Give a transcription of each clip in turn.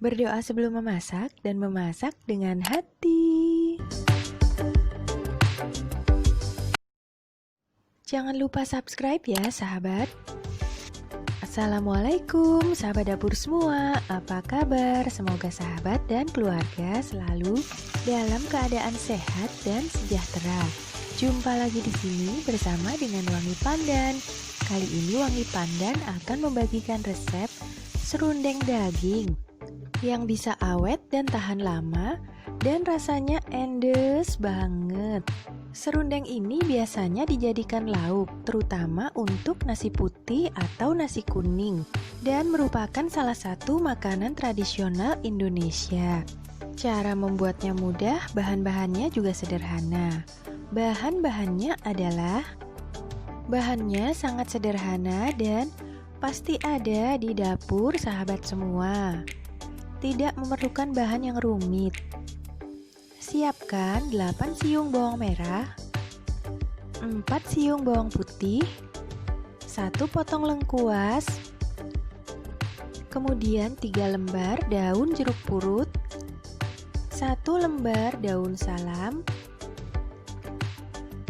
Berdoa sebelum memasak dan memasak dengan hati. Jangan lupa subscribe ya sahabat. Assalamualaikum sahabat dapur semua, apa kabar? Semoga sahabat dan keluarga selalu dalam keadaan sehat dan sejahtera. Jumpa lagi di sini bersama dengan Wangi Pandan. Kali ini Wangi Pandan akan membagikan resep serundeng daging yang bisa awet dan tahan lama dan rasanya endes banget. Serundeng ini biasanya dijadikan lauk, terutama untuk nasi putih atau nasi kuning, dan merupakan salah satu makanan tradisional Indonesia. Cara membuatnya mudah, bahan-bahannya juga sederhana. Bahan-bahannya sangat sederhana dan pasti ada di dapur sahabat semua. Tidak memerlukan bahan yang rumit. Siapkan 8 siung bawang merah, 4 siung bawang putih, 1 potong lengkuas, kemudian 3 lembar daun jeruk purut, 1 lembar daun salam,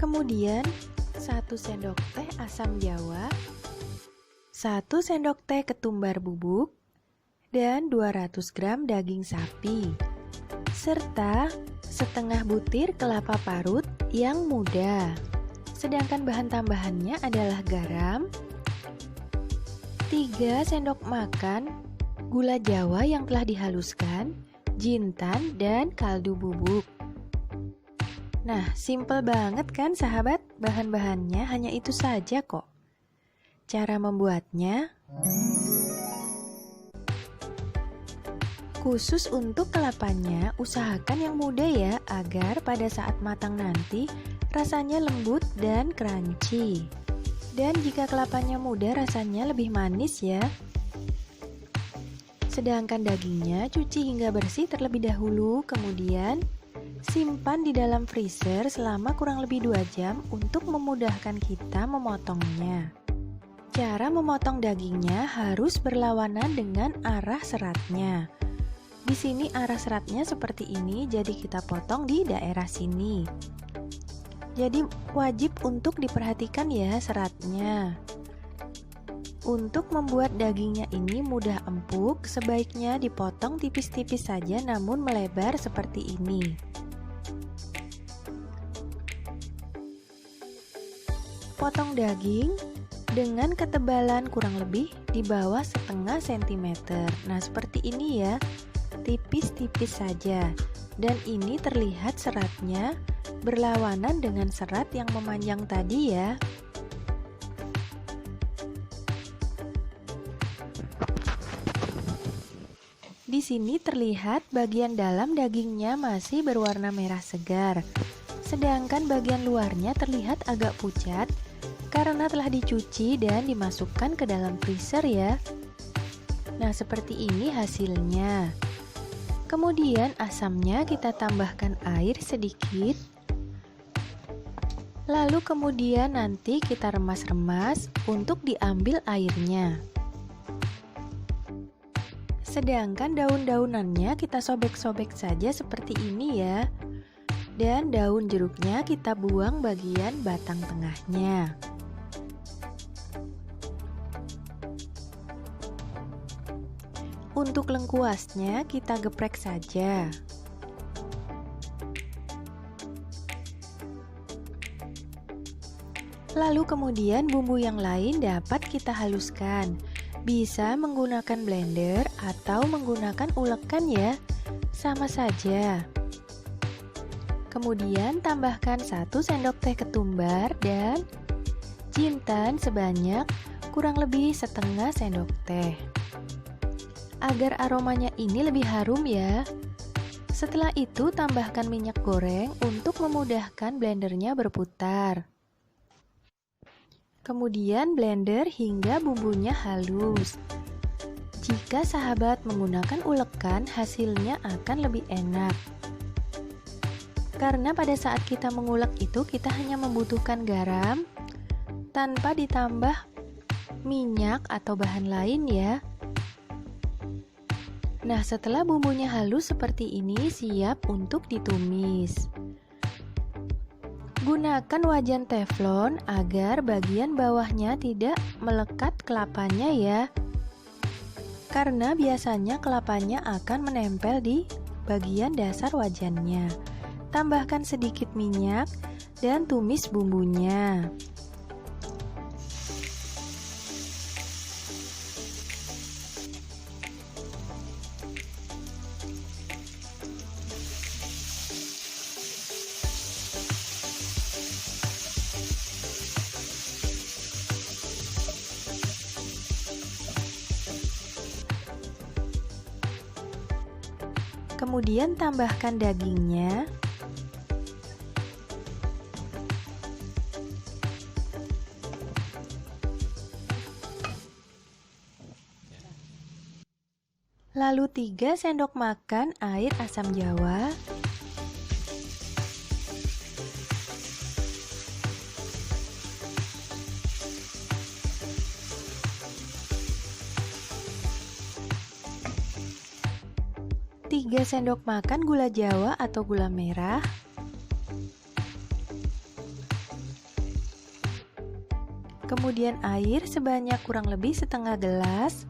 kemudian 1 sendok teh asam jawa, 1 sendok teh ketumbar bubuk, dan 200 gram daging sapi, serta setengah butir kelapa parut yang muda. Sedangkan bahan tambahannya adalah garam, 3 sendok makan gula jawa yang telah dihaluskan, jintan, dan kaldu bubuk. Nah, simple banget kan sahabat? Bahan-bahannya hanya itu saja kok. Cara membuatnya, khusus untuk kelapanya, usahakan yang muda ya, agar pada saat matang nanti rasanya lembut dan crunchy. Dan jika kelapanya muda rasanya lebih manis ya. Sedangkan dagingnya cuci hingga bersih terlebih dahulu, kemudian simpan di dalam freezer selama kurang lebih 2 jam untuk memudahkan kita memotongnya. Cara memotong dagingnya harus berlawanan dengan arah seratnya. Di sini arah seratnya seperti ini, jadi kita potong di daerah sini. Jadi wajib untuk diperhatikan ya seratnya. Untuk membuat dagingnya ini mudah empuk, sebaiknya dipotong tipis-tipis saja namun melebar seperti ini. Potong daging dengan ketebalan kurang lebih di bawah setengah sentimeter. Nah seperti ini ya, tipis-tipis saja. Dan ini terlihat seratnya berlawanan dengan serat yang memanjang tadi ya. Di sini terlihat bagian dalam dagingnya masih berwarna merah segar. Sedangkan bagian luarnya terlihat agak pucat karena telah dicuci dan dimasukkan ke dalam freezer ya. Nah, seperti ini hasilnya. Kemudian asamnya kita tambahkan air sedikit. Lalu kemudian nanti kita remas-remas untuk diambil airnya. Sedangkan daun-daunannya kita sobek-sobek saja seperti ini ya. Dan daun jeruknya kita buang bagian batang tengahnya. Untuk lengkuasnya kita geprek saja. Lalu kemudian bumbu yang lain dapat kita haluskan. Bisa menggunakan blender atau menggunakan ulekan ya, sama saja. Kemudian tambahkan 1 sendok teh ketumbar dan jintan sebanyak kurang lebih setengah sendok teh. Agar aromanya ini lebih harum ya. Setelah itu tambahkan minyak goreng untuk memudahkan blendernya berputar. Kemudian blender hingga bumbunya halus. Jika sahabat menggunakan ulekan, hasilnya akan lebih enak. Karena pada saat kita mengulek itu kita hanya membutuhkan garam tanpa ditambah minyak atau bahan lain ya. Nah, setelah bumbunya halus seperti ini, siap untuk ditumis. Gunakan wajan teflon agar bagian bawahnya tidak melekat kelapanya ya. Karena biasanya kelapanya akan menempel di bagian dasar wajannya. Tambahkan sedikit minyak dan tumis bumbunya. Kemudian tambahkan dagingnya. Lalu 3 sendok makan air asam jawa. Tiga sendok makan gula jawa atau gula merah. Kemudian air sebanyak kurang lebih setengah gelas.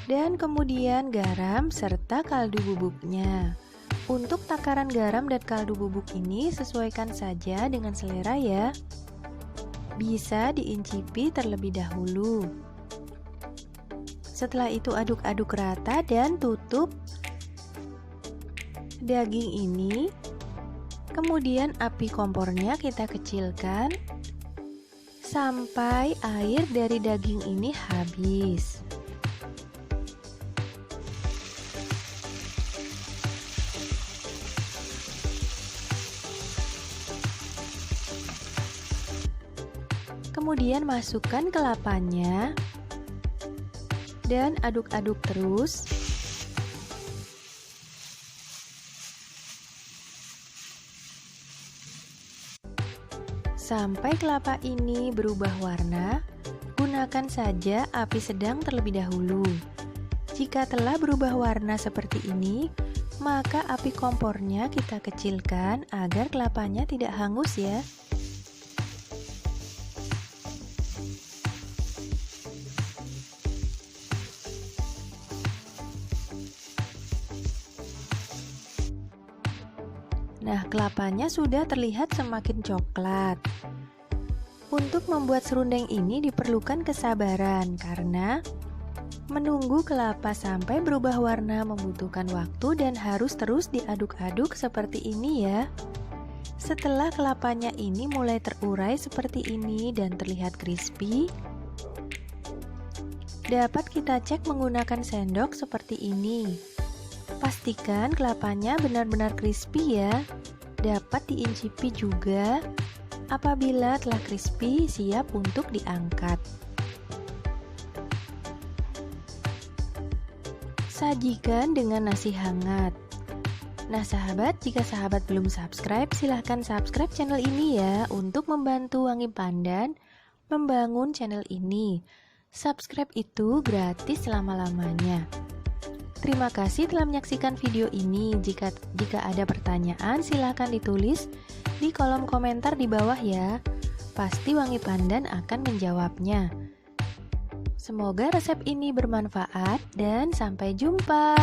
Dan kemudian garam serta kaldu bubuknya. Untuk takaran garam dan kaldu bubuk ini sesuaikan saja dengan selera ya. Bisa diincipi terlebih dahulu. Setelah itu aduk-aduk rata dan tutup daging ini. Kemudian api kompornya kita kecilkan sampai air dari daging ini habis. Kemudian masukkan kelapanya dan aduk-aduk terus. Sampai kelapa ini berubah warna, gunakan saja api sedang terlebih dahulu. Jika telah berubah warna seperti ini, maka api kompornya kita kecilkan agar kelapanya tidak hangus ya. Nah, kelapanya sudah terlihat semakin coklat. Untuk membuat serundeng ini diperlukan kesabaran karena menunggu kelapa sampai berubah warna membutuhkan waktu dan harus terus diaduk-aduk seperti ini ya. Setelah kelapanya ini mulai terurai seperti ini dan terlihat crispy, dapat kita cek menggunakan sendok seperti ini. Pastikan kelapanya benar-benar crispy ya. Dapat diincipi juga. Apabila telah crispy, siap untuk diangkat. Sajikan dengan nasi hangat. Nah sahabat, jika sahabat belum subscribe, silahkan subscribe channel ini ya untuk membantu Wangi Pandan membangun channel ini. Subscribe itu gratis selama-lamanya. Terima kasih telah menyaksikan video ini. Jika ada pertanyaan, silahkan ditulis di kolom komentar di bawah ya. Pasti Wangi Pandan akan menjawabnya. Semoga resep ini bermanfaat dan sampai jumpa.